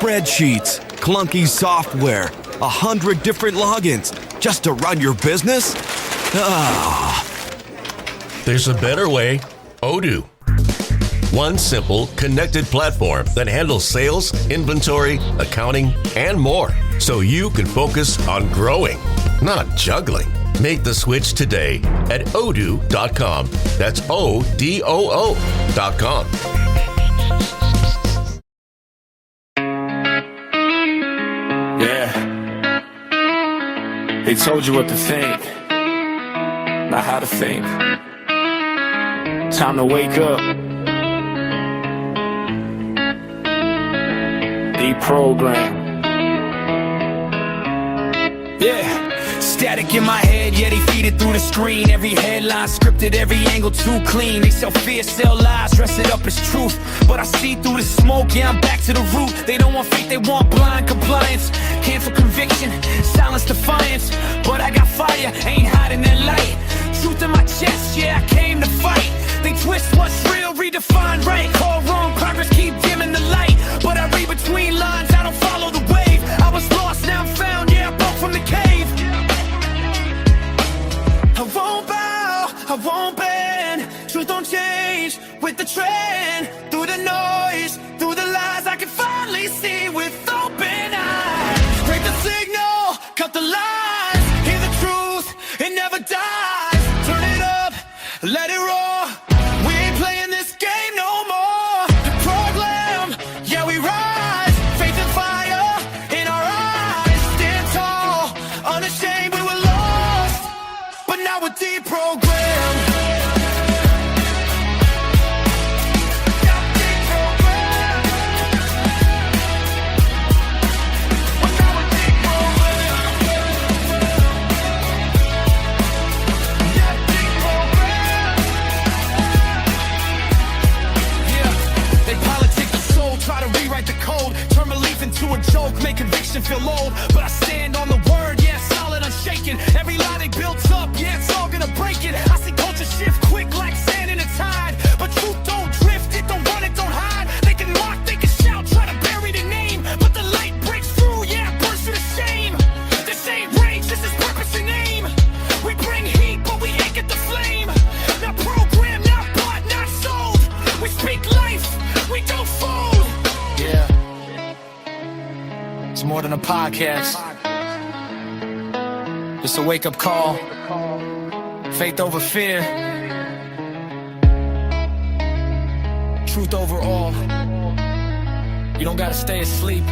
Spreadsheets, clunky software, 100 different logins just to run your business? Ah. There's a better way. Odoo. One simple, connected platform that handles sales, inventory, accounting, and more. So you can focus on growing, not juggling. Make the switch today at odoo.com. That's ODOO.com. Yeah. They told you what to think, not how to think. Time to wake up. DeProgrammed. Yeah. Static in my head, yeah, they feed it through the screen. Every headline scripted, every angle too clean. They sell fear, sell lies, dress it up as truth. But I see through the smoke, yeah, I'm back to the root. They don't want fake, they want blind compliance. Cancel conviction, silence defiance. But I got fire, ain't hiding that light. Truth in my chest, yeah, I came to fight. They twist what's real, redefine right. Call wrong, progress, keep dimming the light. But I read between lines, I don't follow the wave. I was lost, now I'm found, yeah, I broke from the cave. I won't bow, I won't bend. Truth don't change with the trend. Through the noise, through the lies, I can finally see with open eyes. Break the signal, cut the lies. Hear the truth, it never dies. Turn it up, let it roar. We ain't playing this game no more. DeProgrammed, yeah, we rise. Faith and fire in our eyes. Stand tall, unashamed, we were lost, but now we're deprogrammed. To a joke, make conviction feel old. But I stand on the word, yeah, solid, unshaken. Every lie they built up, yeah, it's all gonna break it. I see culture shift quick like sand in a tide. But truth don't drift, it don't run, it don't hide. They can mock, they can shout, try to bury the name. But the light breaks through, yeah, burst to the shame. This ain't rage, this is purpose and aim. We bring heat, but we ain't get the flame. Not programmed, not bought, not sold. We speak life, we don't fold. Yeah. It's more than a podcast. It's a wake-up call. Faith over fear. Truth over all. You don't gotta stay asleep.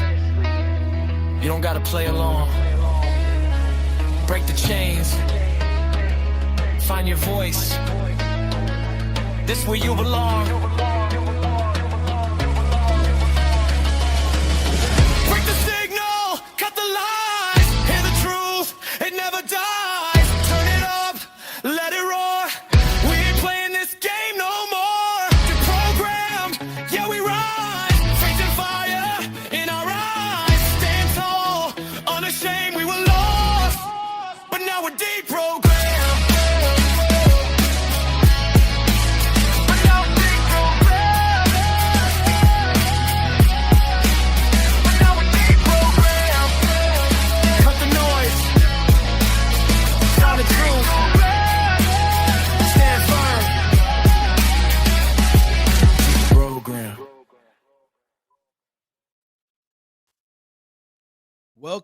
You don't gotta play along. Break the chains. Find your voice. This where you belong. Break the signal, cut the lies. Hear the truth, it never dies. Turn it up, let it roar. We ain't playing this game no more. DeProgrammed, yeah, we rise. Faith and fire in our eyes. Stand tall, unashamed, we were lost, but now we're deprogrammed.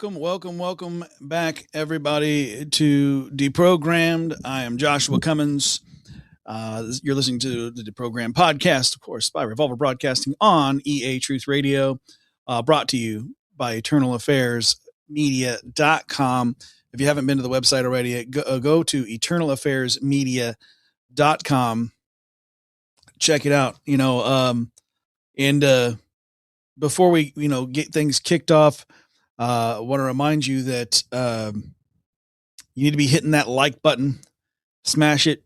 Welcome back, everybody, to DeProgrammed. I am Joshua Cummins. You're listening to the DeProgrammed podcast, of course, by Revolver Broadcasting on EA Truth Radio, brought to you by EternalAffairsMedia.com. If you haven't been to the website already, go to EternalAffairsMedia.com. Check it out. Before we, get things kicked off, I want to remind you that you need to be hitting that like button, smash it,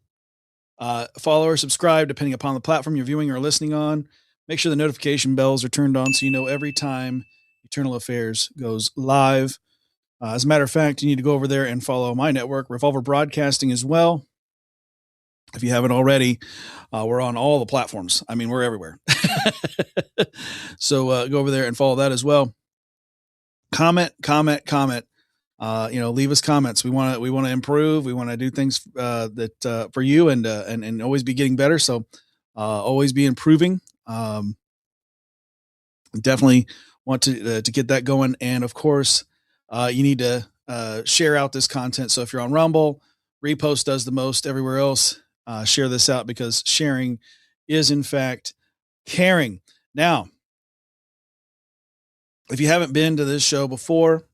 follow or subscribe, depending upon the platform you're viewing or listening on. Make sure the notification bells are turned on so you know every time Eternal Affairs goes live. As a matter of fact, you need to go over there and follow my network, Revolver Broadcasting, as well. If you haven't already, we're on all the platforms. I mean, we're everywhere. So go over there and follow that as well. comment. Leave us comments. We want to improve. We want to do things that for you and always be getting better. So always be improving. Definitely want to get that going. And of course, you need to share out this content. So if you're on Rumble, repost does the most. Everywhere else, share this out, because sharing is in fact caring. Now, if you haven't been to this show before,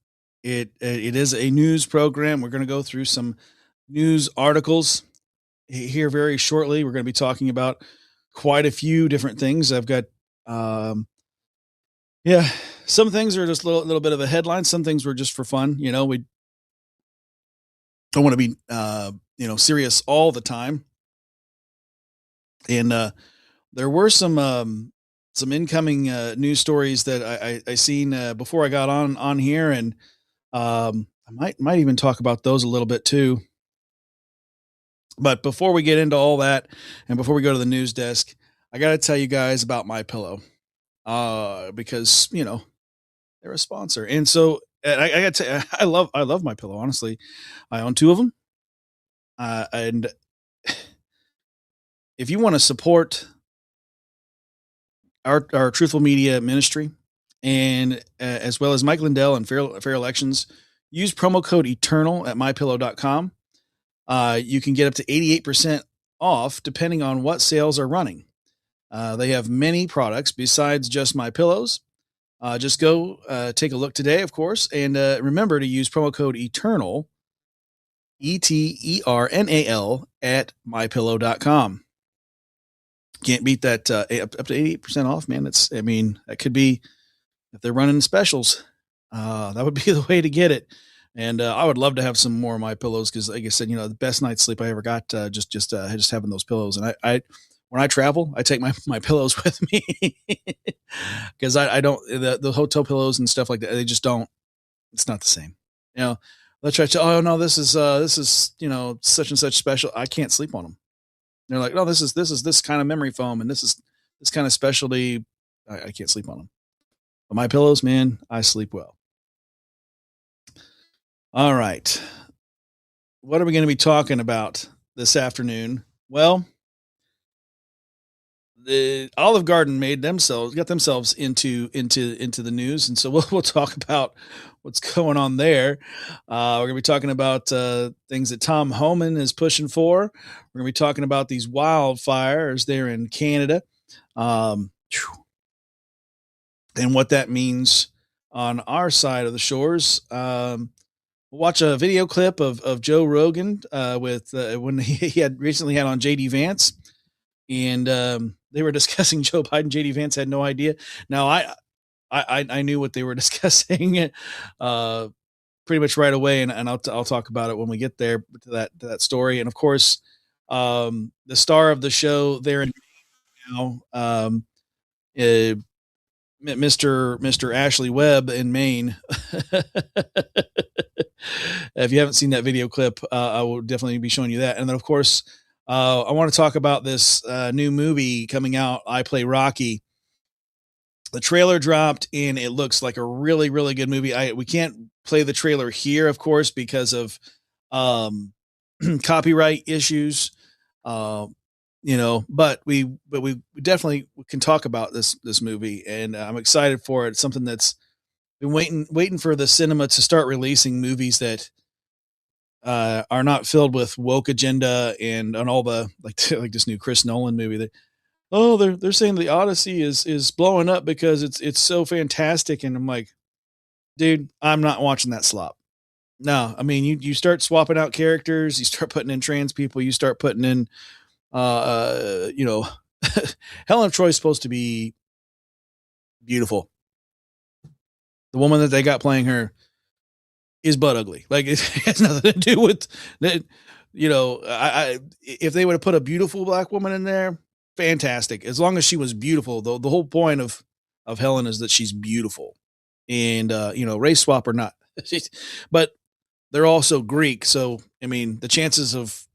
it is a news program. We're going to go through some news articles here very shortly. We're going to be talking about quite a few different things. I've got, some things are just a little bit of a headline. Some things were just for fun. We don't want to be, serious all the time. And there were some incoming news stories that I seen before I got on here, and I might even talk about those a little bit too. But before we get into all that, and before we go to the news desk, I got to tell you guys about MyPillow, because they're a sponsor, and so I got to. I love MyPillow. Honestly, I own 2 of them, and if you want to support our Truthful Media ministry, and as well as Mike Lindell and Fair Elections, use promo code ETERNAL at mypillow.com. You can get up to 88% off depending on what sales are running. They have many products besides just MyPillows. Just go take a look today, of course, and remember to use promo code ETERNAL, ETERNAL, at mypillow.com. Can't beat that up to 88% off, man. That could be, if they're running specials, that would be the way to get it. And I would love to have some more of my pillows, because, like I said, the best night's sleep I ever got just having those pillows. And I when I travel, I take my pillows with me, because I don't, the hotel pillows and stuff like that, they just don't. It's not the same. Let's try to. Oh no, this is such and such special. I can't sleep on them. They're like, no, this is this kind of memory foam, and this is this kind of specialty. I can't sleep on them. But my pillows, man, I sleep well. All right. What are we going to be talking about this afternoon? Well, the Olive Garden got themselves into the news, and so we'll talk about what's going on there. We're going to be talking about things that Tom Homan is pushing for. We're going to be talking about these wildfires there in Canada, and what that means on our side of the shores. We'll watch a video clip of Joe Rogan with when he had recently had on JD Vance, and they were discussing Joe Biden. JD Vance had no idea. Now I knew what they were discussing pretty much right away, and I'll talk about it when we get there to that story. And of course, the star of the show there in now, Mr. Ashley Webb in Maine. If you haven't seen that video clip, I will definitely be showing you that. And then, of course, I want to talk about this new movie coming out, I Play Rocky. The trailer dropped, and it looks like a really, really good movie. We can't play the trailer here, of course, because of copyright issues. But we definitely can talk about this movie, and I'm excited for it. It's something that's been waiting for the cinema to start releasing movies that are not filled with woke agenda and all the like this new Chris Nolan movie that, they're saying the Odyssey is blowing up because it's so fantastic, and I'm like, dude, I'm not watching that slop. No, I mean, you start swapping out characters, you start putting in trans people, you start putting in Helen of Troy is supposed to be beautiful. The woman that they got playing her is butt ugly. Like, it has nothing to do with that. If they would have put a beautiful black woman in there, fantastic. As long as she was beautiful, though, the whole point of Helen is that she's beautiful, and race swap or not, but they're also Greek. So, I mean, the chances of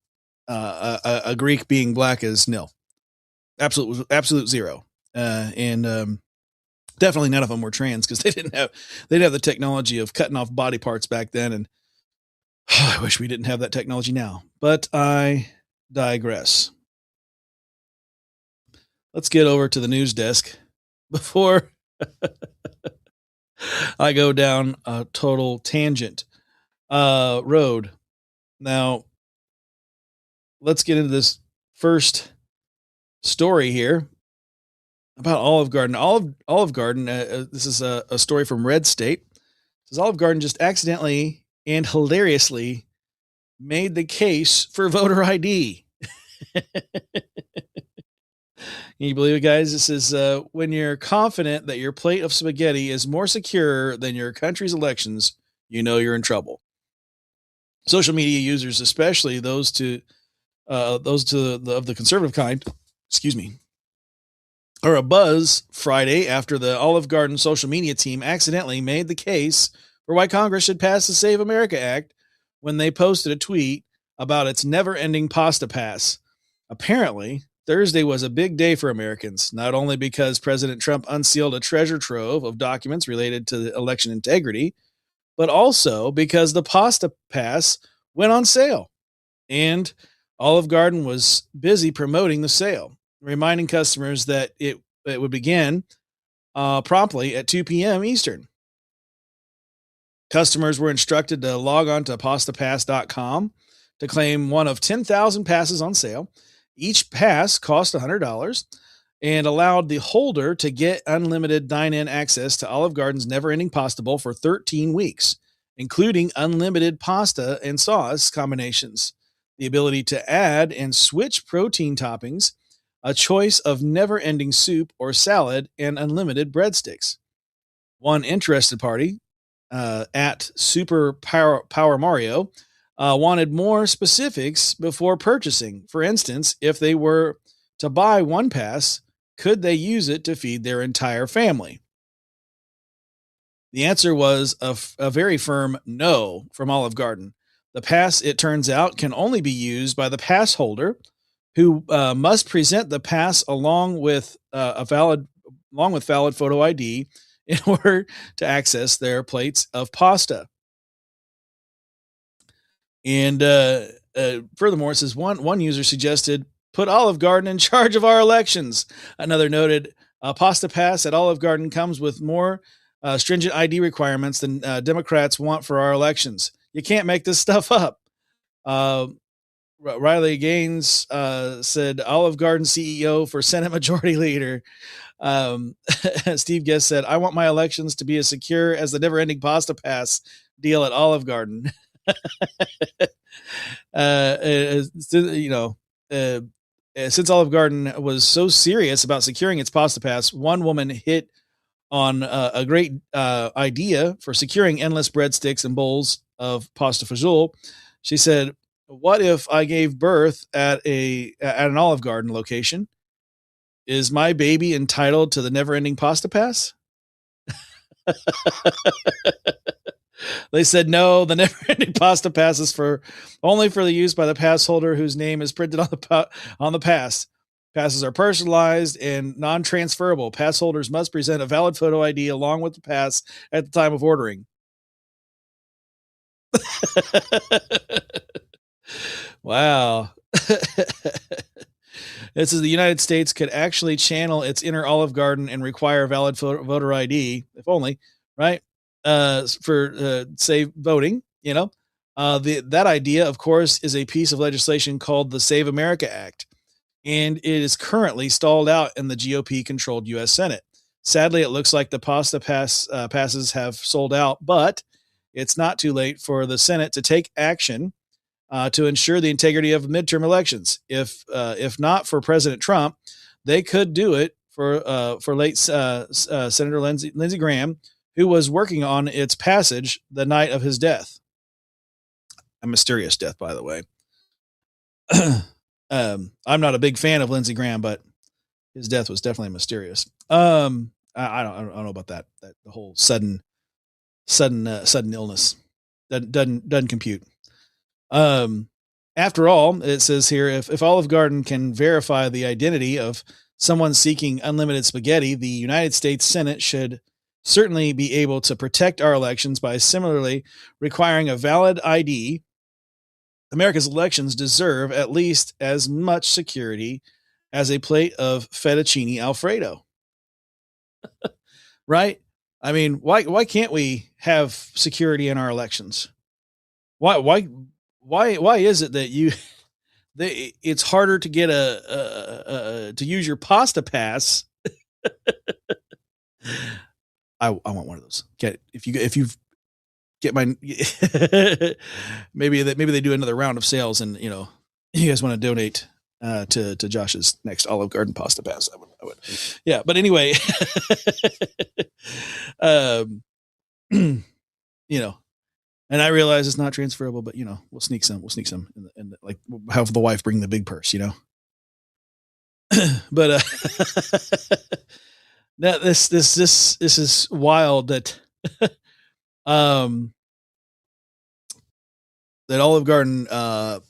a Greek being black is nil. Absolute zero. Definitely none of them were trans because they didn't have the technology of cutting off body parts back then. And I wish we didn't have that technology now, but I digress. Let's get over to the news desk before I go down a total tangent road. Now, let's get into this first story here about Olive Garden. Olive Garden, this is a story from Red State. It says Olive Garden just accidentally and hilariously made the case for voter ID. Can you believe it, guys? This is when you're confident that your plate of spaghetti is more secure than your country's elections, you know you're in trouble. Social media users, especially those of the conservative kind, are abuzz Friday after the Olive Garden social media team accidentally made the case for why Congress should pass the Save America Act when they posted a tweet about its never-ending pasta pass. Apparently, Thursday was a big day for Americans, not only because President Trump unsealed a treasure trove of documents related to the election integrity, but also because the pasta pass went on sale. And Olive Garden was busy promoting the sale, reminding customers that it would begin promptly at 2 p.m. Eastern. Customers were instructed to log on to pastapass.com to claim one of 10,000 passes on sale. Each pass cost $100 and allowed the holder to get unlimited dine-in access to Olive Garden's never-ending pasta bowl for 13 weeks, including unlimited pasta and sauce combinations, the ability to add and switch protein toppings, a choice of never-ending soup or salad, and unlimited breadsticks. One interested party, at Super Power Mario, wanted more specifics before purchasing. For instance, if they were to buy one pass, could they use it to feed their entire family? The answer was a very firm no from Olive Garden. The pass, it turns out, can only be used by the pass holder, who must present the pass along with valid photo ID in order to access their plates of pasta. And furthermore, it says one user suggested, put Olive Garden in charge of our elections. Another noted, pasta pass at Olive Garden comes with more stringent ID requirements than Democrats want for our elections. You can't make this stuff up. Riley Gaines said, Olive Garden CEO for Senate Majority Leader. Steve Guest said, I want my elections to be as secure as the never-ending pasta pass deal at Olive Garden. Since Olive Garden was so serious about securing its pasta pass, one woman hit on a great idea for securing endless breadsticks and bowls of pasta fajoule. She said, what if I gave birth at an Olive Garden location? Is my baby entitled to the never-ending pasta pass? They said no. The never-ending pasta pass is only for the use by the pass holder whose name is printed on the pass. Passes are personalized and non-transferable. Pass holders must present a valid photo ID along with the pass at the time of ordering. Wow. This is the United States could actually channel its inner Olive Garden and require valid voter ID, if only, right? For say voting, that idea, of course, is a piece of legislation called the Save America Act, and it is currently stalled out in the GOP-controlled U.S. Senate. Sadly, it looks like the pasta passes have sold out, but it's not too late for the Senate to take action to ensure the integrity of midterm elections. If not for President Trump, they could do it for late Senator Lindsey Graham, who was working on its passage the night of his death. A mysterious death, by the way. I'm not a big fan of Lindsey Graham, but his death was definitely mysterious. I don't know about that the whole sudden illness that doesn't compute. After all, it says here, if Olive Garden can verify the identity of someone seeking unlimited spaghetti, the United States Senate should certainly be able to protect our elections by similarly requiring a valid ID. America's elections deserve at least as much security as a plate of fettuccine Alfredo. Right? I mean, why can't we have security in our elections? Why is it that it's harder to get to use your pasta pass? I want one of those. If you get my maybe they do another round of sales, and you guys want to donate to Josh's next Olive Garden pasta pass. I would. Yeah, but anyway, and I realize it's not transferable, but we'll sneak some and like have the wife bring the big purse, but now this is wild that that Olive Garden of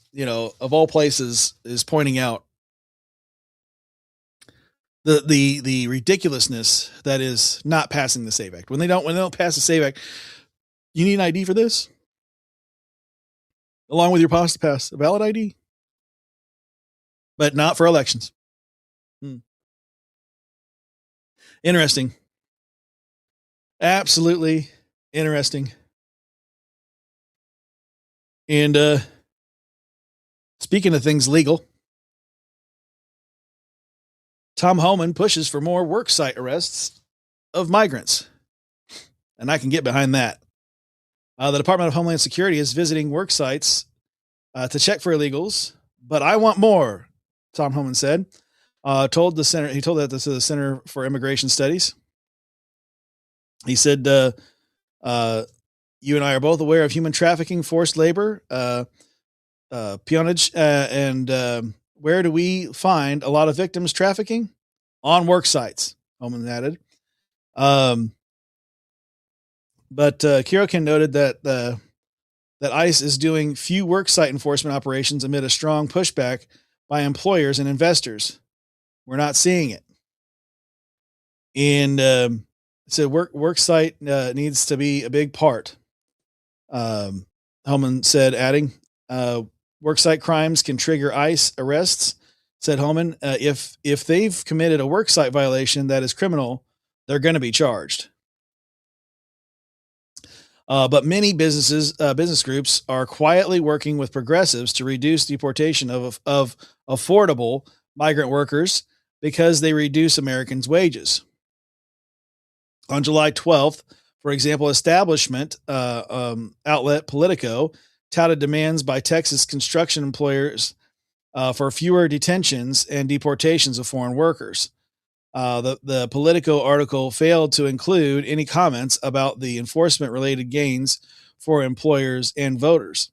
all places is pointing out the ridiculousness that is not passing the SAVE Act. When they don't pass the SAVE Act, you need an ID for this, along with your pasta pass, a valid ID, but not for elections. Interesting. Absolutely interesting. And speaking of things legal, Tom Homan pushes for more worksite arrests of migrants. And I can get behind that. The Department of Homeland Security is visiting work sites to check for illegals, but I want more, Tom Homan said. He told that to the Center for Immigration Studies. He said, you and I are both aware of human trafficking, forced labor, peonage, and where do we find a lot of victims trafficking? On work sites, Homan added. But Kirokin noted that ICE is doing few worksite enforcement operations amid a strong pushback by employers and investors. We're not seeing it. And so worksite needs to be a big part. Homan said, adding, worksite crimes can trigger ICE arrests, said Homan. If they've committed a worksite violation that is criminal, they're going to be charged. But many business groups are quietly working with progressives to reduce deportation of affordable migrant workers because they reduce Americans' wages. On July 12th, for example, establishment outlet Politico touted demands by Texas construction employers for fewer detentions and deportations of foreign workers. The Politico article failed to include any comments about the enforcement-related gains for employers and voters.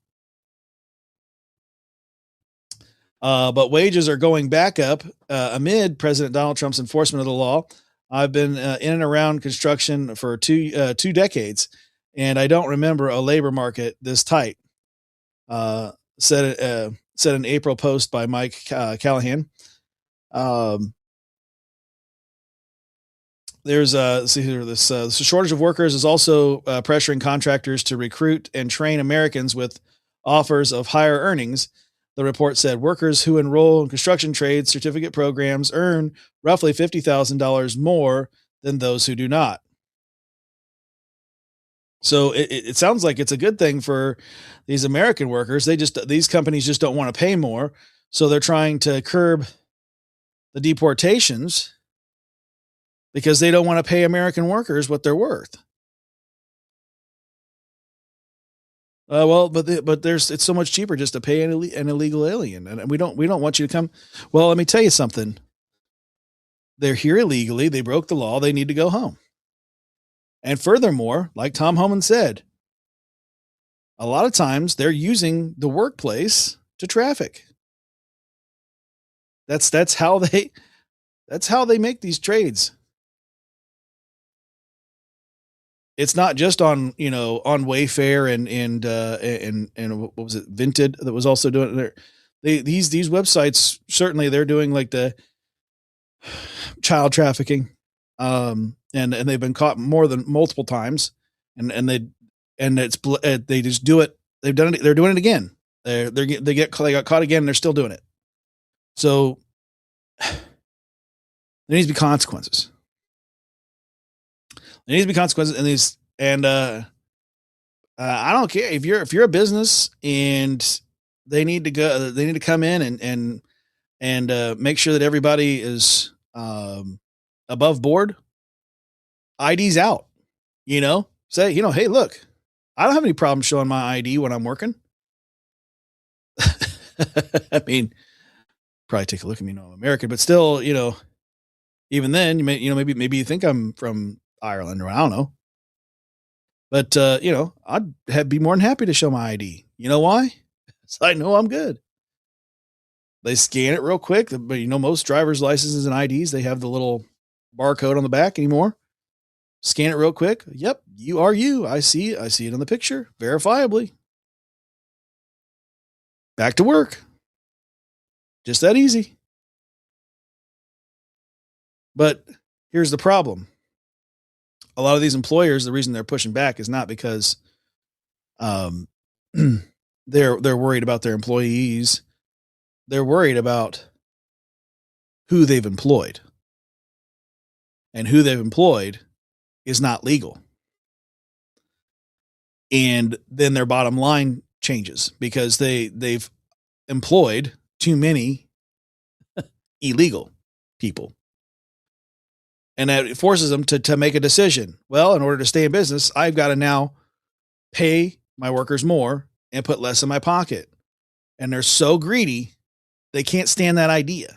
But wages are going back up amid President Donald Trump's enforcement of the law. I've been in and around construction for two decades, and I don't remember a labor market this tight, said an April post by Mike Callahan. There's this shortage of workers is also pressuring contractors to recruit and train Americans with offers of higher earnings. The report said workers who enroll in construction trade certificate programs earn roughly $50,000 more than those who do not. So it sounds like it's a good thing for these American workers. These companies just don't want to pay more, so they're trying to curb the deportations because they don't want to pay American workers what they're worth. It's so much cheaper just to pay an illegal alien, and we don't want you to come. Well, let me tell you something. They're here illegally. They broke the law. They need to go home. And furthermore, like Tom Homan said, a lot of times they're using the workplace to traffic. That's how they make these trades. It's not just on Wayfair and what was it, Vinted, that was also doing it there. These websites, certainly they're doing like the child trafficking. And they've been caught more than multiple times, and they just do it. They've done it. They're doing it again. They got caught again, and they're still doing it. So there needs to be consequences. There needs to be consequences, I don't care if you're a business and they need to come in and make sure that everybody is above board. ID's out, say, hey, look, I don't have any problem showing my ID when I'm working. I mean, probably take a look at me, I'm American, but still, even then maybe you think I'm from Ireland, or I don't know. But, I'd be more than happy to show my ID. You know why? So I know I'm good. They scan it real quick, but most driver's licenses and IDs, they have the little barcode on the back anymore. Scan it real quick. Yep, you are you. I see it on the picture, verifiably. Back to work. Just that easy. But here's the problem. A lot of these employers, the reason they're pushing back is not because they're worried about their employees. They're worried about who they've employed. And who they've employed is not legal. And then their bottom line changes because they've employed too many illegal people. And that forces them to make a decision. Well, in order to stay in business, I've got to now pay my workers more and put less in my pocket. And they're so greedy, they can't stand that idea.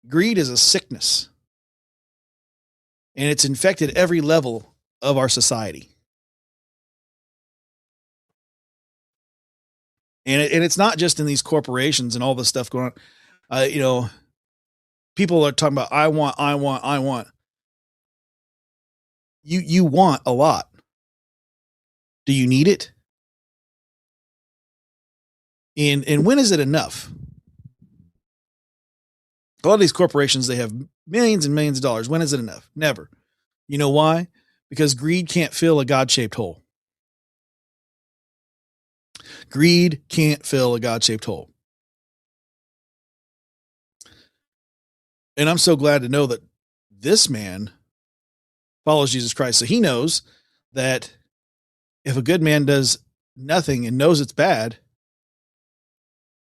Greed is a sickness. And it's infected every level of our society. And it's not just in these corporations and all this stuff going on. People are talking about, I want. You want a lot. Do you need it? And when is it enough? A lot of these corporations, they have millions and millions of dollars. When is it enough? Never. You know why? Because greed can't fill a God-shaped hole. Greed can't fill a God-shaped hole. And I'm so glad to know that this man follows Jesus Christ. So he knows that if a good man does nothing and knows it's bad,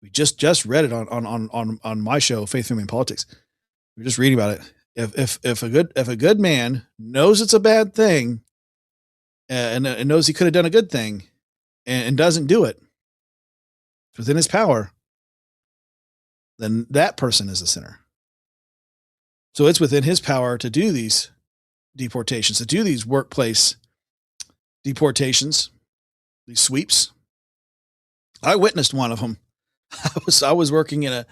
we just read it on my show, Faith, Family, and Politics. We're just reading about it. If a good man knows it's a bad thing and knows he could have done a good thing and doesn't do it within his power, then that person is a sinner. So it's within his power to do these deportations, to do these workplace deportations, these sweeps. I witnessed one of them. I was working in a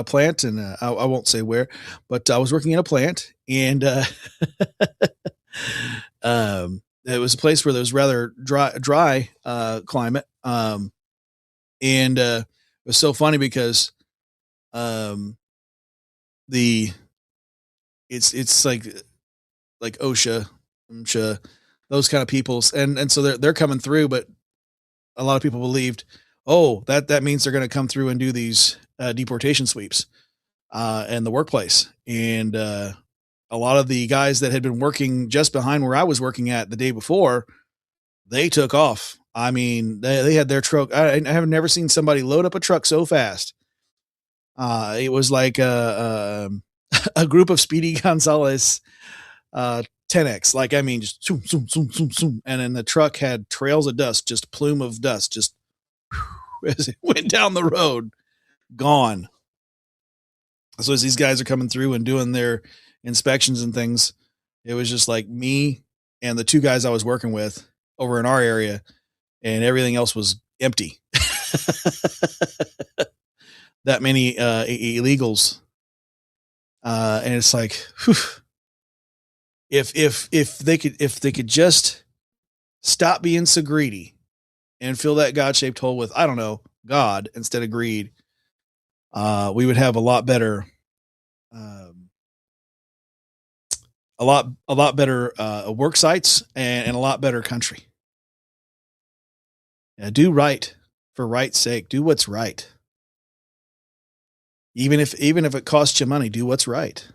plant, and I won't say where, but I was working in a plant, and it was a place where there was rather dry climate, and it was so funny because it's like OSHA, those kind of peoples, and so they're coming through, but a lot of people believed, oh, that means they're going to come through and do these deportation sweeps in the workplace. And a lot of the guys that had been working just behind where I was working at the day before, they took off. I mean, they had their truck. I have never seen somebody load up a truck so fast. It was like a group of Speedy Gonzalez 10X. Like, I mean, just zoom, zoom, zoom, zoom, zoom. And then the truck had trails of dust, just a plume of dust, just as it went down the road, gone. So as these guys are coming through and doing their inspections and things, it was just like me and the two guys I was working with over in our area, and everything else was empty. That many illegals. And it's like, whew. If they could just stop being so greedy and fill that God-shaped hole with, I don't know, God instead of greed, we would have a lot better, a lot better work sites and a lot better country. Yeah, do right for right's sake. Do what's right. Even if it costs you money, do what's right.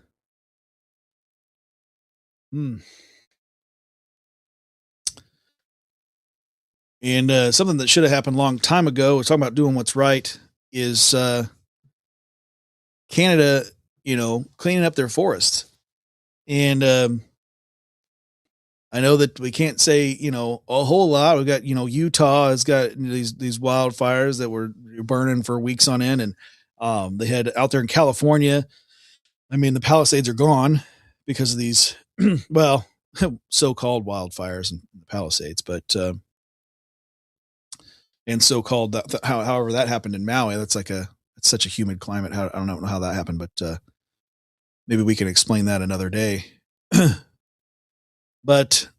Hmm. And something that should have happened a long time ago, we're talking about doing what's right, is Canada, cleaning up their forests. And I know that we can't say, a whole lot. We've got, Utah has got these wildfires that were burning for weeks on end. And they had out there in California, I mean, the Palisades are gone because of these, well, so-called wildfires in the Palisades, but and so-called however that happened in Maui. That's it's such a humid climate. I don't know how that happened, but maybe we can explain that another day. But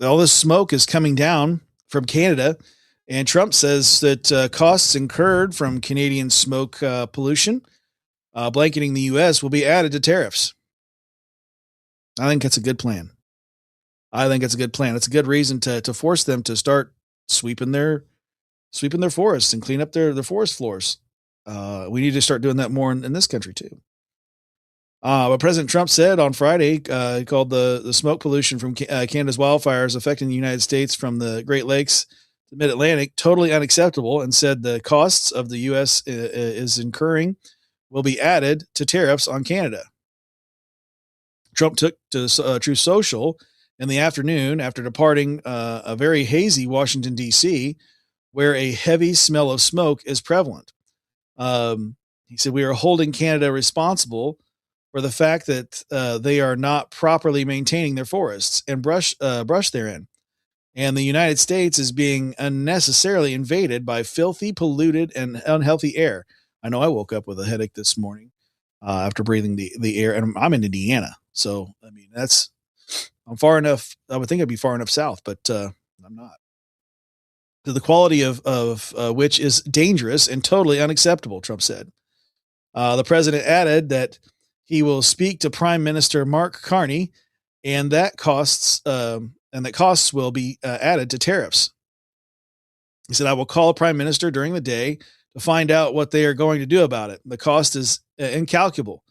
all this smoke is coming down from Canada, and Trump says that costs incurred from Canadian smoke pollution blanketing the U.S. will be added to tariffs. I think that's a good plan. It's a good reason to force them to start sweeping their forests and clean up their forest floors. We need to start doing that more in this country too. But President Trump said on Friday, he called the smoke pollution from Canada's wildfires affecting the United States from the Great Lakes to Mid-Atlantic totally unacceptable, and said the costs of the U.S. is incurring will be added to tariffs on Canada. Trump took to Truth Social in the afternoon after departing a very hazy Washington, D.C., where a heavy smell of smoke is prevalent. He said, "We are holding Canada responsible for the fact that they are not properly maintaining their forests and brush therein. And the United States is being unnecessarily invaded by filthy, polluted, and unhealthy air." I know I woke up with a headache this morning after breathing the air, and I'm in Indiana. So, I mean, I'm far enough. I would think I'd be far enough south, but I'm not. The quality of which is dangerous and totally unacceptable, Trump said. The president added that he will speak to Prime Minister Mark Carney, and that costs will be added to tariffs. He said, "I will call the Prime Minister during the day to find out what they are going to do about it. The cost is incalculable.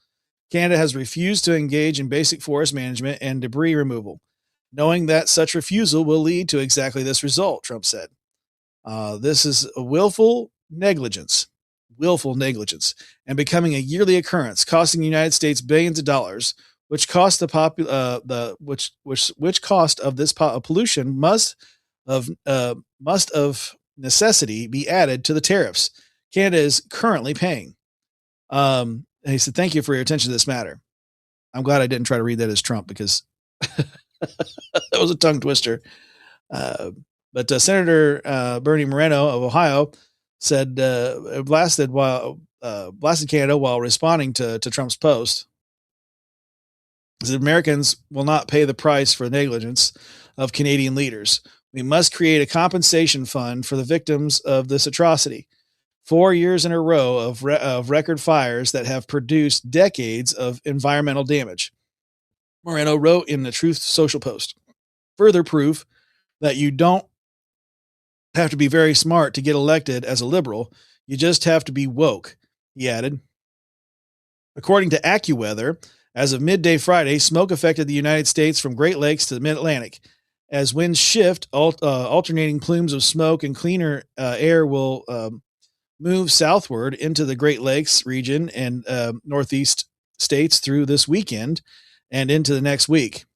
Canada has refused to engage in basic forest management and debris removal, knowing that such refusal will lead to exactly this result," Trump said. This is a willful negligence, and becoming a yearly occurrence, costing the United States billions of dollars, which cost which cost of this pollution must of necessity be added to the tariffs Canada is currently paying. And he said, "Thank you for your attention to this matter." I'm glad I didn't try to read that as Trump, because that was a tongue twister. But Senator Bernie Moreno of Ohio said blasted Canada while responding to Trump's post. He said, "Americans will not pay the price for negligence of Canadian leaders. We must create a compensation fund for the victims of this atrocity. 4 years in a row of record fires that have produced decades of environmental damage," Moreno wrote in the Truth Social post. "Further proof that you don't have to be very smart to get elected as a liberal. You just have to be woke," he added. According to AccuWeather, as of midday Friday, smoke affected the United States from Great Lakes to the Mid-Atlantic. As winds shift, alternating plumes of smoke and cleaner air will move southward into the Great Lakes region and northeast states through this weekend and into the next week.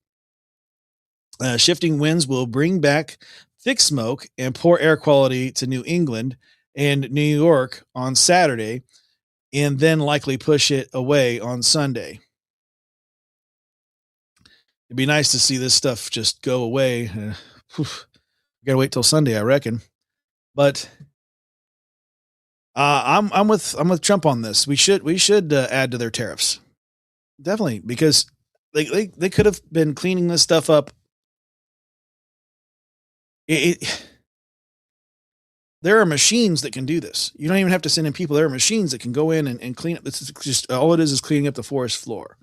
Shifting winds will bring back thick smoke and poor air quality to New England and New York on Saturday, and then likely push it away on Sunday. It'd be nice to see this stuff just go away. We gotta wait till Sunday, I reckon. But I'm with Trump on this. We should add to their tariffs, definitely, because they could have been cleaning this stuff up. there are machines that can do this. You don't even have to send in people. There are machines that can go in and clean up. This is just all it is cleaning up the forest floor.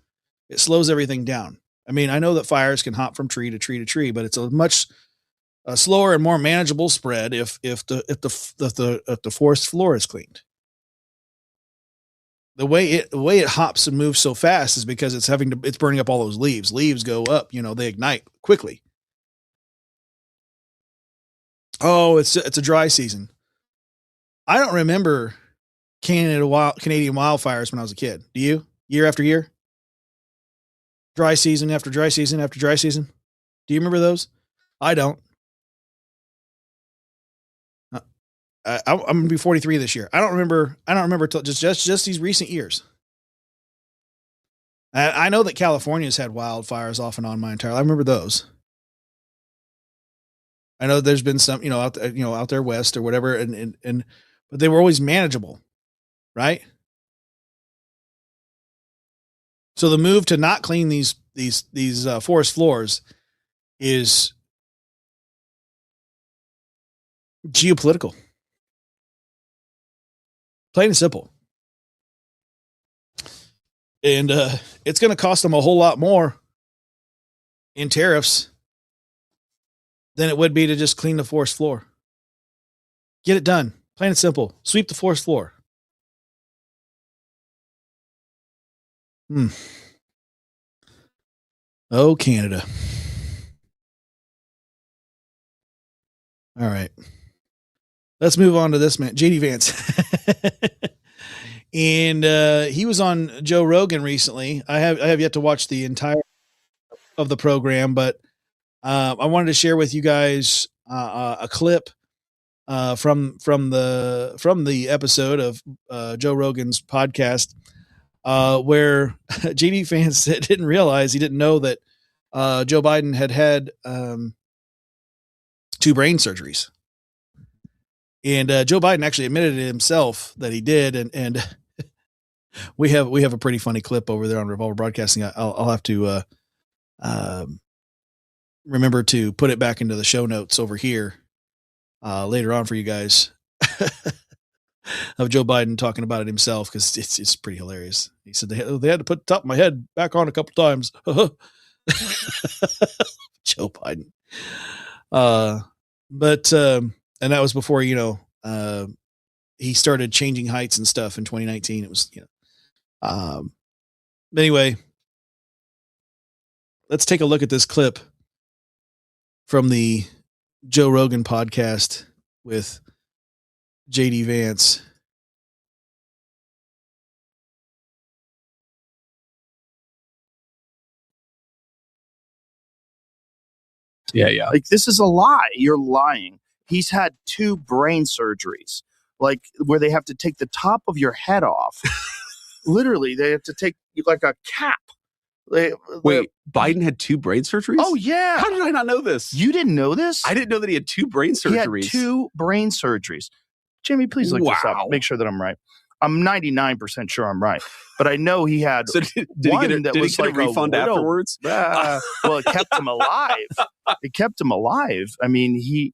It slows everything down. I mean, I know that fires can hop from tree to tree to tree, but it's a much slower and more manageable spread if the forest floor is cleaned. The way it hops and moves so fast is because it's burning up all those leaves. Leaves go up, they ignite quickly. Oh, it's a dry season. I don't remember Canadian wildfires when I was a kid. Do you? Year after year? Dry season after dry season after dry season. Do you remember those? I don't. I'm gonna be 43 this year. I don't remember till just these recent years. I know that California's had wildfires off and on my entire life. I remember those. I know there's been some, out there west or whatever, but they were always manageable, right? So the move to not clean these forest floors is geopolitical. Plain and simple. And it's going to cost them a whole lot more in tariffs than it would be to just clean the forest floor. Get it done. Plain and simple. Sweep the forest floor. Oh, Canada. All right. Let's move on to this man, JD Vance. And he was on Joe Rogan recently. I have yet to watch the entire of the program, but I wanted to share with you guys a clip from the episode of Joe Rogan's podcast where JD Vance didn't know that Joe Biden had 2 brain surgeries. And Joe Biden actually admitted it himself that he did, and we have a pretty funny clip over there on Revolver Broadcasting. I'll have to remember to put it back into the show notes over here later on for you guys of Joe Biden talking about it himself, because it's pretty hilarious. He said they had to put the top of my head back on a couple times. Joe Biden, but. And that was before, he started changing heights and stuff in 2019. It was, anyway, let's take a look at this clip from the Joe Rogan podcast with JD Vance. Yeah. Like, this is a lie. You're lying. He's had 2 brain surgeries, like where they have to take the top of your head off. Literally, they have to take like a cap. Wait, Biden had 2 brain surgeries? Oh, yeah. How did I not know this? You didn't know this? I didn't know that he had 2 brain surgeries. He had 2 brain surgeries. Jimmy, please look this up. Make sure that I'm right. I'm 99% sure I'm right, but I know he had did he get a refund afterwards? Well, it kept him alive. It kept him alive. I mean,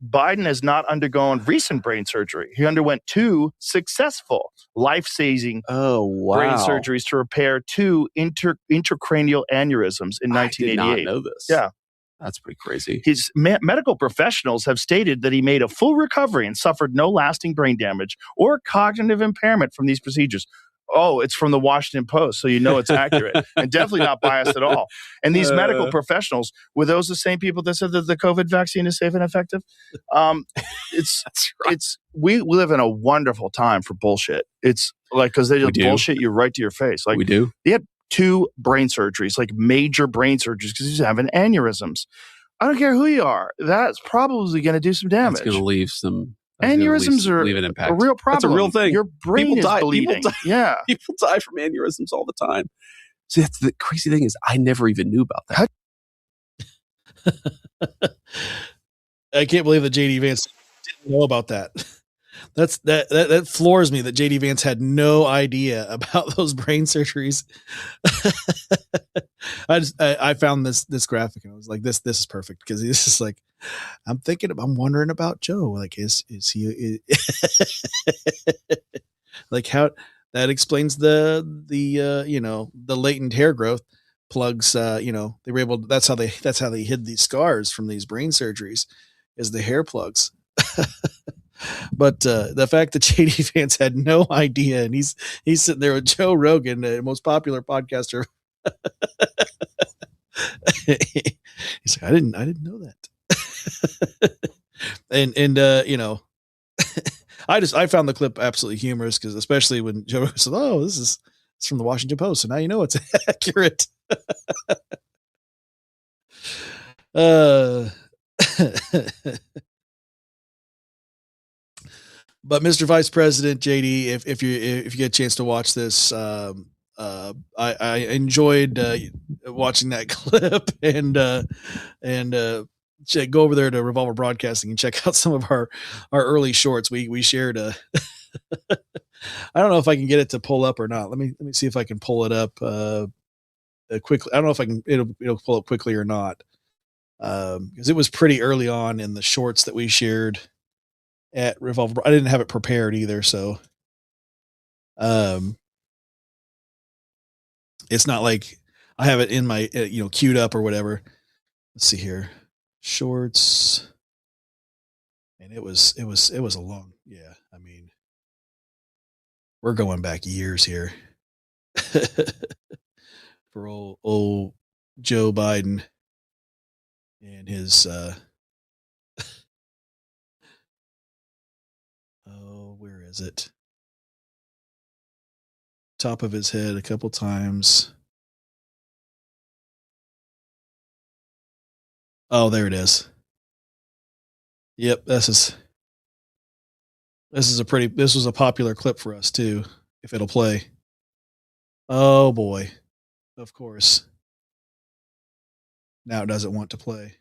Biden has not undergone recent brain surgery. He underwent 2 successful, life-saving brain surgeries to repair 2 intracranial aneurysms in 1988. I did not know this. Yeah. That's pretty crazy. His medical professionals have stated that he made a full recovery and suffered no lasting brain damage or cognitive impairment from these procedures. Oh, it's from the Washington Post, so it's accurate and definitely not biased at all. And these medical professionals, were those the same people that said that the COVID vaccine is safe and effective? We live in a wonderful time for bullshit. It's like, because they just bullshit you right to your face. Like, we do. He had 2 brain surgeries, like major brain surgeries, because he's having aneurysms. I don't care who you are. That's probably going to do some damage. It's going to leave some. Aneurysms are leave an impact. a real problem. That's a real thing. Your brain is bleeding. Yeah. People die from aneurysms all the time. See, that's the crazy thing is I never even knew about that. I can't believe that JD Vance didn't know about that. That floors me that JD Vance had no idea about those brain surgeries. I found this graphic and I was like, this is perfect because this is like, I'm wondering about Joe. Like, is he like how that explains the the latent hair growth plugs. They were able to, that's how they hid these scars from these brain surgeries is the hair plugs. But the fact that JD fans had no idea, and he's sitting there with Joe Rogan, the most popular podcaster. He's like, I didn't know that. and I found the clip absolutely humorous because especially when Joe said, "Oh, it's from the Washington Post," so now you know it's accurate. But Mr. Vice President JD, if you get a chance to watch this, I enjoyed watching that clip and go over there to Revolver Broadcasting and check out some of our early shorts. We shared I don't know if I can get it to pull up or not. Let me see if I can pull it up quickly. I don't know if I can it'll pull up quickly or not. Because it was pretty early on in the shorts that we shared at Revolver. I didn't have it prepared either, so it's not like I have it in my queued up or whatever. Let's see here, shorts, and it was a long, yeah. I mean, we're going back years here for old Joe Biden and his where is it? Top of his head a couple times. Oh, there it is. Yep, this was a popular clip for us too, if it'll play. Oh boy. Of course. Now it doesn't want to play.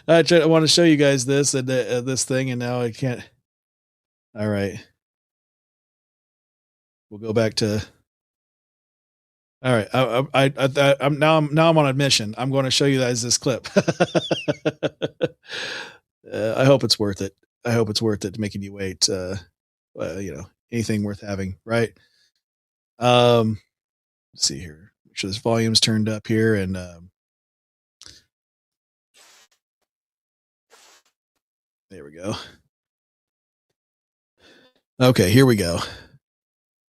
I want to show you guys this and this thing, and now I can't. All right, we'll go back to. All right, I'm on admission. I'm going to show you guys this clip. I hope it's worth it. I hope it's worth it making you wait. Anything worth having, right? Let's see here. Make sure this volume's turned up here, and there we go. Okay, here we go.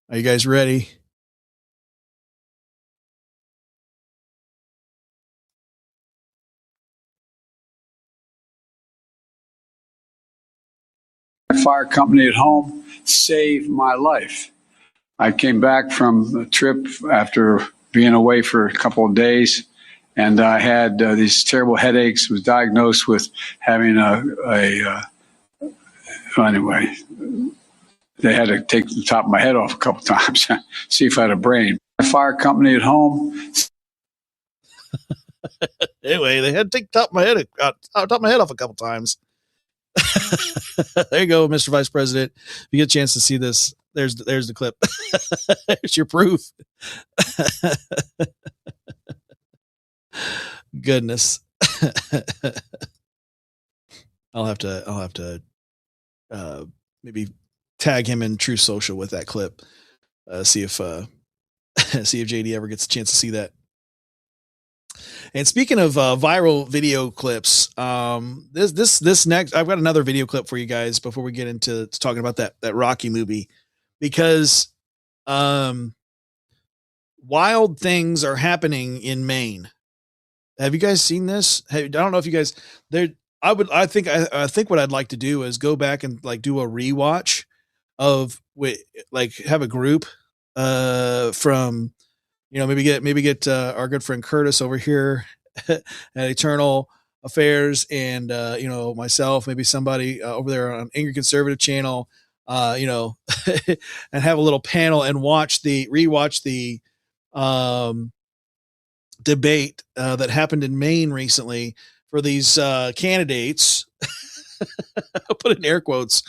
Are you guys ready? Fire company at home saved my life. I came back from a trip after being away for a couple of days, and I had these terrible headaches. Was diagnosed with having anyway. They had to take the top of my head off a couple of times, see if I had a brain. A fire company at home. Anyway, they had to take top of my head off a couple of times. There you go, Mr. Vice President. If you get a chance to see this, there's the clip. There's your proof. Goodness. I'll have to maybe tag him in True Social with that clip. See if JD ever gets a chance to see that. And speaking of viral video clips, this next, I've got another video clip for you guys before we get into talking about that Rocky movie, because wild things are happening in Maine. Have you guys seen this? I don't know if you guys there. I think what I'd like to do is go back and like do a rewatch of have a group from. Maybe get our good friend Curtis over here at Eternal Affairs, and myself, maybe somebody over there on Angry Conservative channel, and have a little panel and rewatch the debate that happened in Maine recently for these candidates. I'll put it in air quotes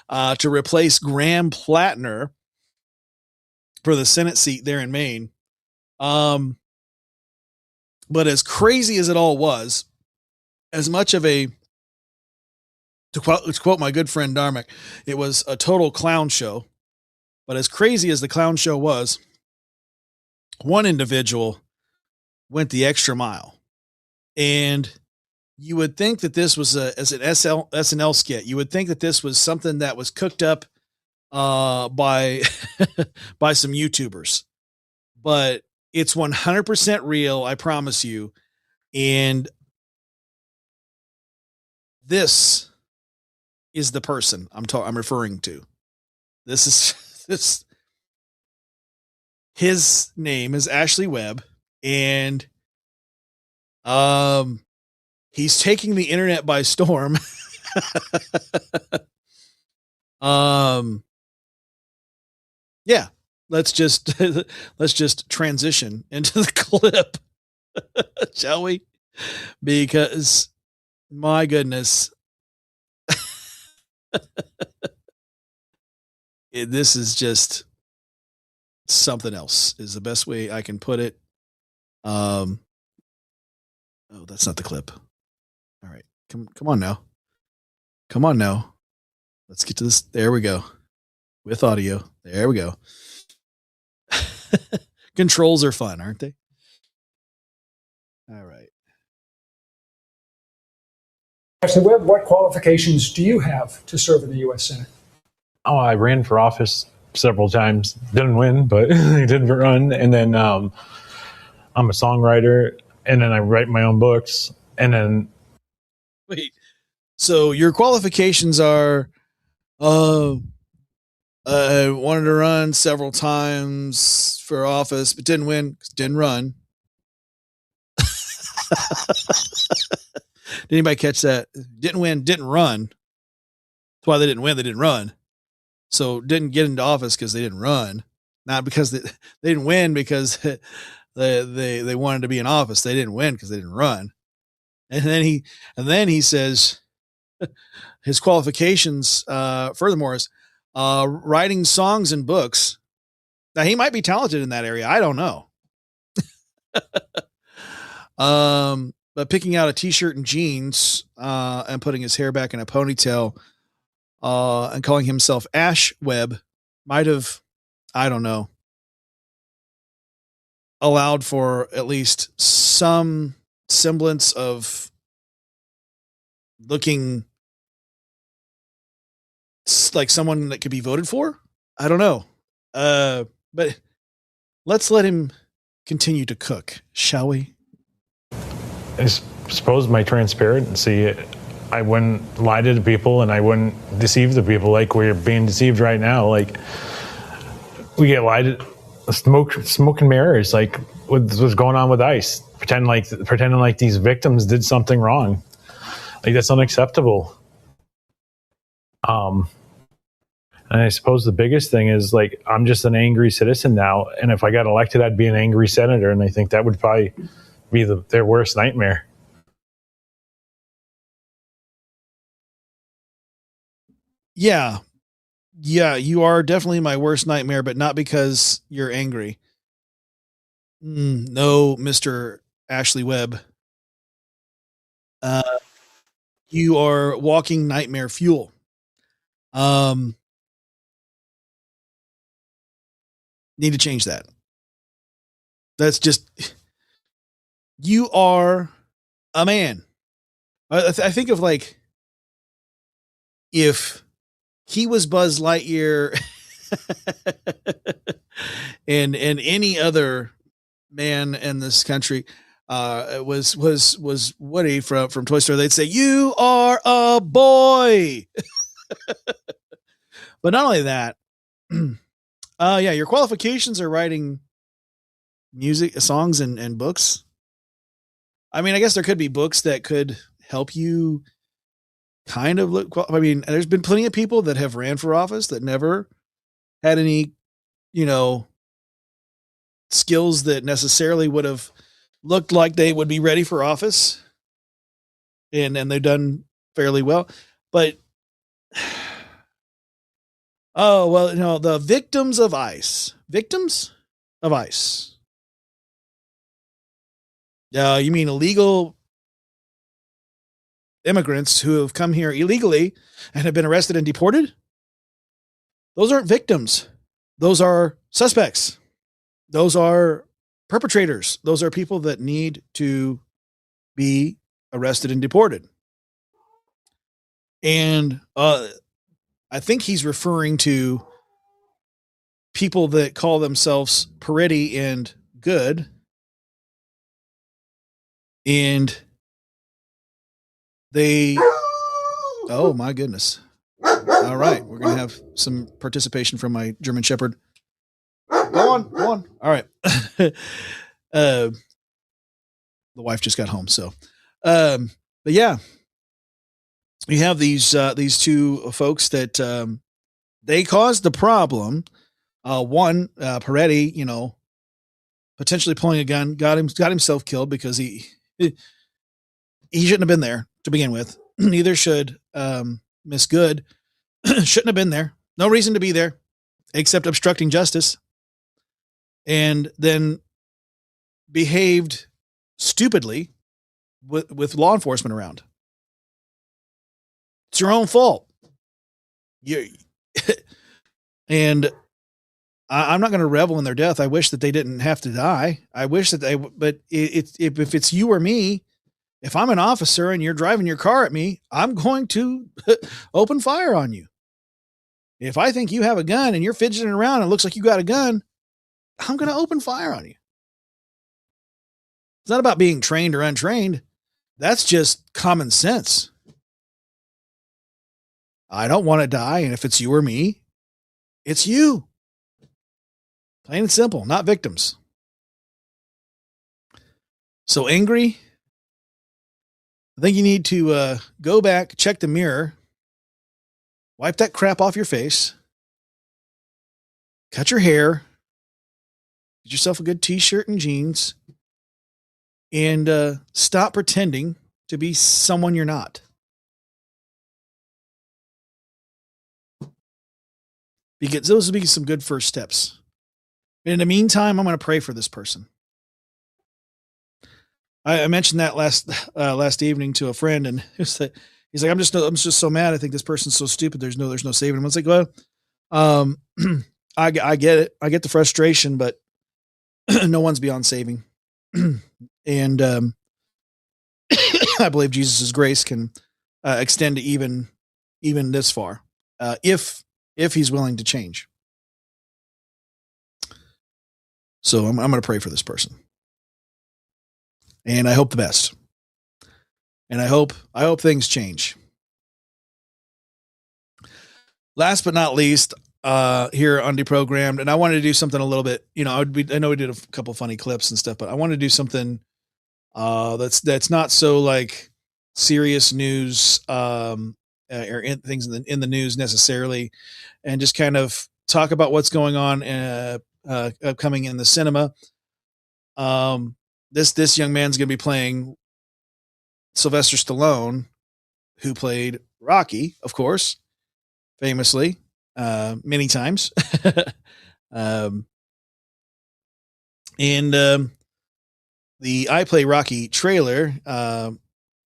to replace Graham Plattner for the Senate seat there in Maine. But as crazy as it all was, as much of a, to quote my good friend Darmic, it was a total clown show. But as crazy as the clown show was, one individual went the extra mile. And you would think that this was as an SNL skit. You would think that this was something that was cooked up by by some YouTubers. But it's 100% real, I promise you. And this is the person I'm referring to. This his name is Ashley Webb, and he's taking the internet by storm. Yeah, let's just transition into the clip, shall we? Because my goodness, this is just something else, is the best way I can put it. Oh, that's not the clip. All right. Come on now. Come on now. Let's get to this. There we go. With audio. There we go. Controls are fun, aren't they? All right. Ashley Webb, what qualifications do you have to serve in the U.S. Senate? Oh, I ran for office several times. Didn't win, but I did run. And then I'm a songwriter, and then I write my own books. And then wait, so your qualifications are, I wanted to run several times for office, but didn't win, didn't run. Did anybody catch that? Didn't win, didn't run. That's why they didn't win. They didn't run. So didn't get into office because they didn't run, not because they didn't win because they wanted to be in office. They didn't win because they didn't run. And then he says his qualifications, furthermore, is writing songs and books. Now he might be talented in that area. I don't know. But picking out a t-shirt and jeans, and putting his hair back in a ponytail, and calling himself Ash Webb might have, I don't know, allowed for at least some semblance of looking like someone that could be voted for. I don't know. But let's let him continue to cook, shall we? I suppose my transparency, I wouldn't lie to the people and I wouldn't deceive the people like we're being deceived right now. Like we get lied to, smoke and mirrors, like what's going on with ICE, pretending like these victims did something wrong. Like that's unacceptable. And I suppose the biggest thing is like, I'm just an angry citizen now. And if I got elected, I'd be an angry senator. And I think that would probably be their worst nightmare. Yeah, you are definitely my worst nightmare, but not because you're angry. No, Mr. Ashley Webb. You are walking nightmare fuel. Need to change that. That's just, you are a man. I think of like, if he was Buzz Lightyear and any other man in this country was Woody from Toy Story, they'd say, "You are a boy." But not only that, yeah, your qualifications are writing music, songs, and books. I mean, I guess there could be books that could help you kind of look. I mean, there's been plenty of people that have ran for office that never had any, skills that necessarily would have looked like they would be ready for office. And they've done fairly well. But Oh, well, the victims of ICE. Victims of ICE. You mean illegal immigrants who have come here illegally and have been arrested and deported? Those aren't victims. Those are suspects. Those are perpetrators. Those are people that need to be arrested and deported. And I think he's referring to people that call themselves pretty and good. And oh my goodness. All right. We're going to have some participation from my German Shepherd. Go on. All right. The wife just got home. So, but yeah, you have these two folks that, they caused the problem. One, Peretti, potentially pulling a gun, got himself killed because he shouldn't have been there to begin with. Neither should, Miss Good. Shouldn't have been there. No reason to be there except obstructing justice. And then behaved stupidly with law enforcement around. It's your own fault. And I'm not going to revel in their death. I wish that they didn't have to die. I wish that but if it's you or me, if I'm an officer and you're driving your car at me, I'm going to open fire on you. If I think you have a gun and you're fidgeting around and it looks like you got a gun, I'm going to open fire on you. It's not about being trained or untrained. That's just common sense. I don't want to die. And if it's you or me, it's you. Plain and simple, not victims. So angry. I think you need to go back, check the mirror, wipe that crap off your face, cut your hair, get yourself a good t-shirt and jeans, and stop pretending to be someone you're not. Because those would be some good first steps. In the meantime, I'm going to pray for this person. I mentioned that last evening to a friend, and he's like, I'm just so mad. I think this person's so stupid. There's no saving him. I was like, well, I get it. I get the frustration, but no one's beyond saving. And I believe Jesus' grace can extend to even this far, if he's willing to change. So I'm going to pray for this person. And I hope the best. And I hope things change. Last but not least, here on DeProgrammed, and I wanted to do something a little bit, I know we did a couple funny clips and stuff, but I want to do something that's not so like serious news or things in the news necessarily, and just kind of talk about what's going on upcoming in the cinema. This young man's going to be playing Sylvester Stallone, who played Rocky, of course, famously, many times. And the I Play Rocky trailer,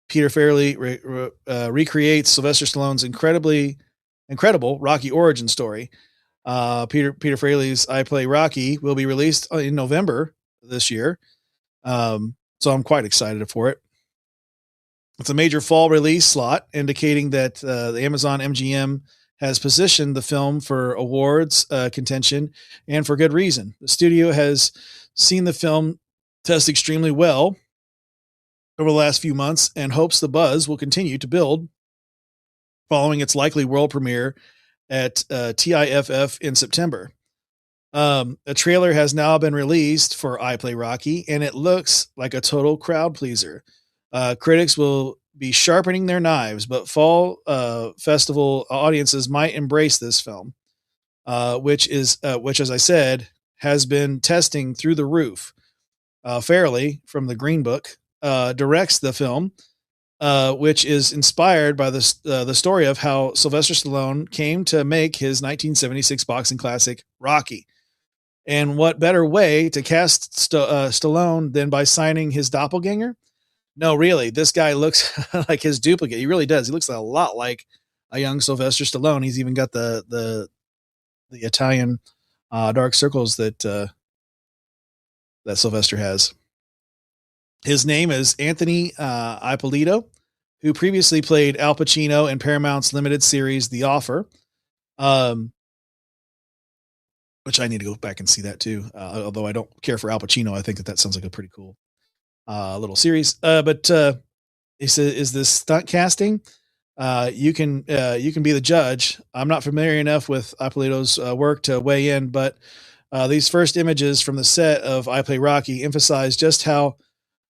Peter Farrelly recreates Sylvester Stallone's incredible Rocky origin story. Peter Farrelly's I Play Rocky will be released in November this year. So I'm quite excited for it. It's a major fall release slot, indicating that the Amazon MGM has positioned the film for awards contention, and for good reason. The studio has seen the film test extremely well over the last few months and hopes the buzz will continue to build following its likely world premiere at TIFF in September. A trailer has now been released for I Play Rocky, and it looks like a total crowd pleaser. Critics will be sharpening their knives, but fall festival audiences might embrace this film, which, as I said, has been testing through the roof. Farrelly from the Green Book directs the film, which is inspired by the story of how Sylvester Stallone came to make his 1976 boxing classic Rocky. And what better way to cast Stallone than by signing his doppelganger? No, really, this guy looks like his duplicate. He really does. He looks a lot like a young Sylvester Stallone. He's even got the Italian dark circles that Sylvester has. His name is Anthony Ippolito, who previously played Al Pacino in Paramount's limited series The Offer, which I need to go back and see that too. Although I don't care for Al Pacino, I think that sounds like a pretty cool little series. But he said, "Is this stunt casting? You can be the judge. I'm not familiar enough with Ippolito's work to weigh in, but these first images from the set of I Play Rocky emphasize just how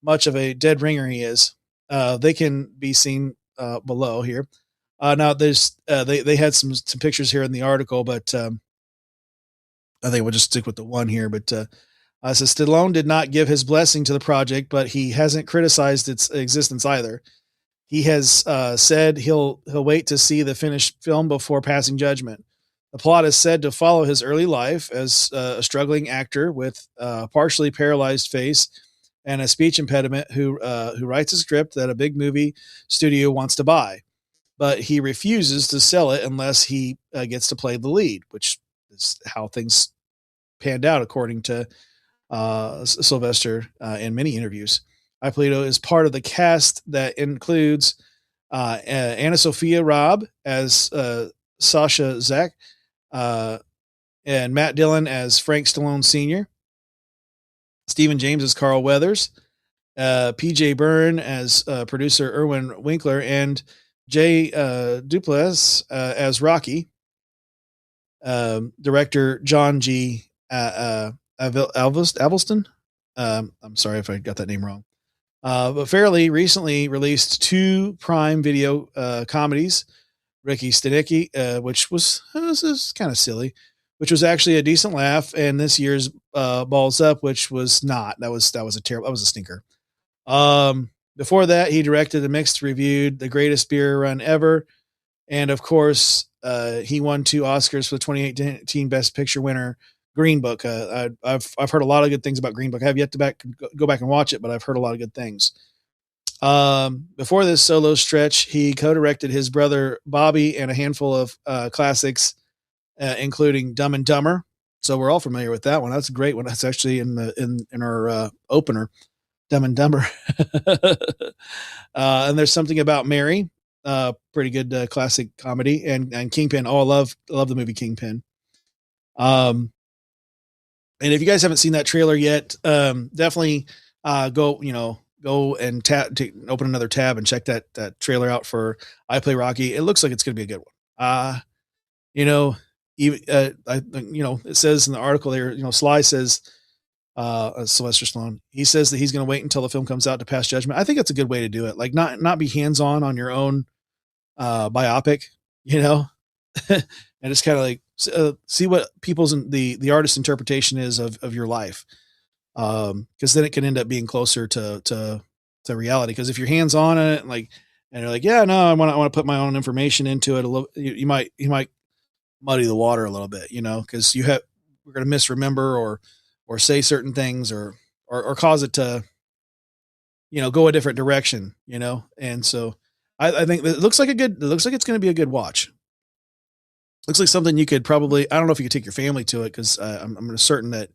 much of a dead ringer he is. They can be seen below here. Now there's they had some pictures here in the article, but I think we'll just stick with the one here. But says Stallone did not give his blessing to the project, but he hasn't criticized its existence either. He has said he'll wait to see the finished film before passing judgment. The plot is said to follow his early life as a struggling actor with a partially paralyzed face and a speech impediment who writes a script that a big movie studio wants to buy, but he refuses to sell it unless he gets to play the lead, which is how things panned out according to Sylvester in many interviews. Ippolito is part of the cast that includes Anna Sophia Robb as Sasha Zach, and Matt Dillon as Frank Stallone Sr., Stephen James as Carl Weathers, PJ Byrne as producer Erwin Winkler, and Jay Duplass as Rocky. Director John G. Avelston. I'm sorry if I got that name wrong. But fairly recently released 2 Prime Video comedies, Ricky Stenicki, which was kind of silly, which was actually a decent laugh, and this year's Balls Up, which was not. That was a stinker. Before that, he directed and mixed reviewed The Greatest Beer Run Ever, and of course, he won 2 Oscars for the 2018 Best Picture winner, Green Book. I've heard a lot of good things about Green Book. I have yet to go back and watch it, but I've heard a lot of good things. Before this solo stretch, he co-directed his brother Bobby and a handful of classics, including Dumb and Dumber. So we're all familiar with that one. That's a great one. That's actually in our opener, Dumb and Dumber. And There's Something About Mary, pretty good classic comedy, and Kingpin. Oh, I love the movie Kingpin. And if you guys haven't seen that trailer yet, definitely go and open another tab and check that trailer out for I Play Rocky. It looks like it's going to be a good one. It says in the article there, Sly says, Sylvester Stallone, he says that he's going to wait until the film comes out to pass judgment. I think that's a good way to do it. Like not be hands-on on your own biopic, and just kind of like see what people's the artist's interpretation is of your life, because then it can end up being closer to reality. Because if you're hands on it, and you're like, yeah, no, I want to put my own information into it a little, you might muddy the water a little bit, because we're going to misremember or say certain things or cause it to go a different direction, and so I think it looks like it's going to be a good watch. Looks like something you could probably, I don't know if you could take your family to it, because I'm certain that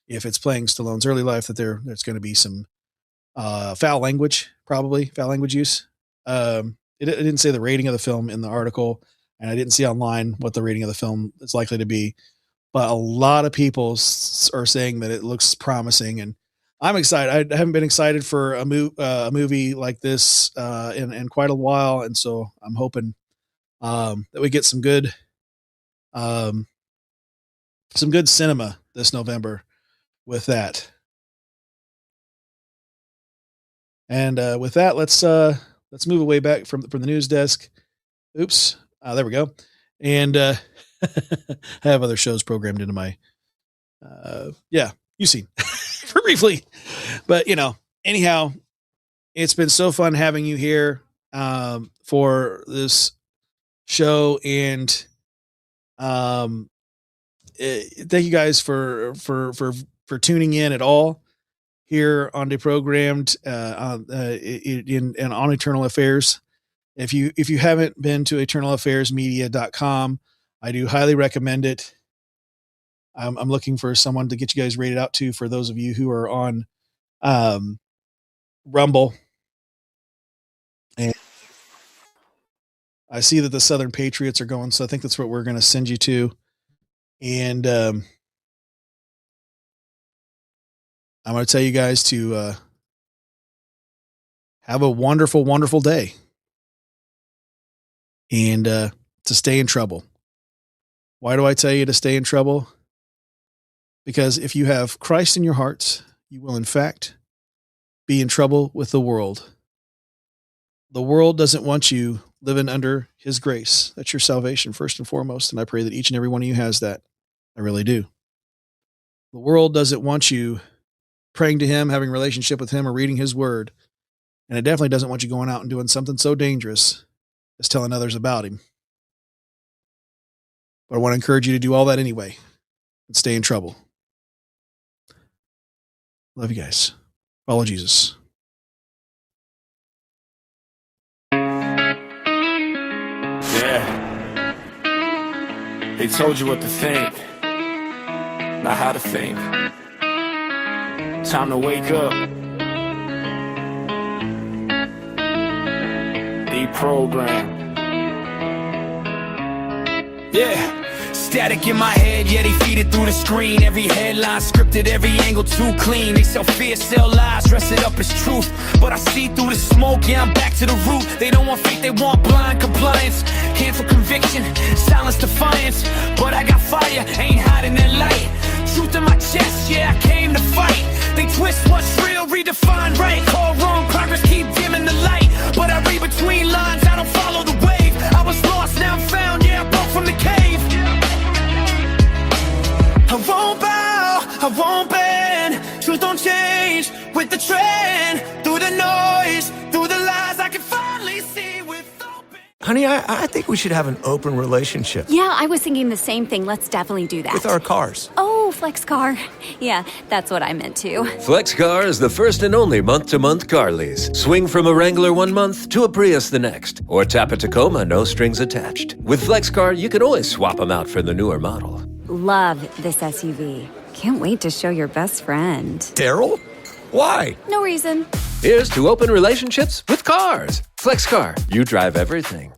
if it's playing Stallone's early life, that there's going to be some foul language use. It didn't say the rating of the film in the article, and I didn't see online what the rating of the film is likely to be, but a lot of people are saying that it looks promising, and I'm excited. I haven't been excited for a movie like this in quite a while, and so I'm hoping that we get some good cinema this November with that. And with that, let's move away back from the news desk. Oops, there we go. And I have other shows programmed into my you've seen briefly, but anyhow, it's been so fun having you here. for this show, and thank you guys for tuning in at all here on DeProgrammed on Eternal Affairs. If you haven't been to eternalaffairsmedia.com, I do highly recommend it. I'm looking for someone to get you guys rated out to, for those of you who are on Rumble. And I see that the Southern Patriots are going, so I think that's what we're going to send you to. And I'm going to tell you guys to have a wonderful, wonderful day, and to stay in trouble. Why do I tell you to stay in trouble? Because if you have Christ in your hearts, you will in fact be in trouble with the world. The world doesn't want you living under his grace. That's your salvation first and foremost. And I pray that each and every one of you has that. I really do. The world doesn't want you praying to him, having a relationship with him, or reading his word. And it definitely doesn't want you going out and doing something so dangerous as telling others about him. But I want to encourage you to do all that anyway and stay in trouble. Love you guys. Follow Jesus. Yeah. They told you what to think, not how to think. Time to wake up. DeProgrammed. Yeah. Static in my head, yeah, they feed it through the screen. Every headline scripted, every angle too clean. They sell fear, sell lies, dress it up as truth. But I see through the smoke, yeah, I'm back to the root. They don't want fake, they want blind compliance. Cancel conviction, silence defiance. But I got fire, ain't hiding that light. Truth in my chest, yeah, I came to fight. They twist what's real, redefine right. Call wrong, progress, keep dimming the light. But I read between lines, I don't follow the wave. I was lost, now I'm found, yeah, I broke from the cave. I won't bow, I won't bend. Truth don't change with the trend. Through the noise, through the lies, I can finally see with open. Honey, I think we should have an open relationship. Yeah, I was thinking the same thing. Let's definitely do that. With our cars. Oh, flex car. Yeah, that's what I meant too. FlexCar is the first and only month-to-month car lease. Swing from a Wrangler 1 month to a Prius the next. Or tap a Tacoma, no strings attached. With FlexCar, you can always swap them out for the newer model. Love this SUV. Can't wait to show your best friend. Daryl? Why? No reason. Here's to open relationships with cars. FlexCar, you drive everything.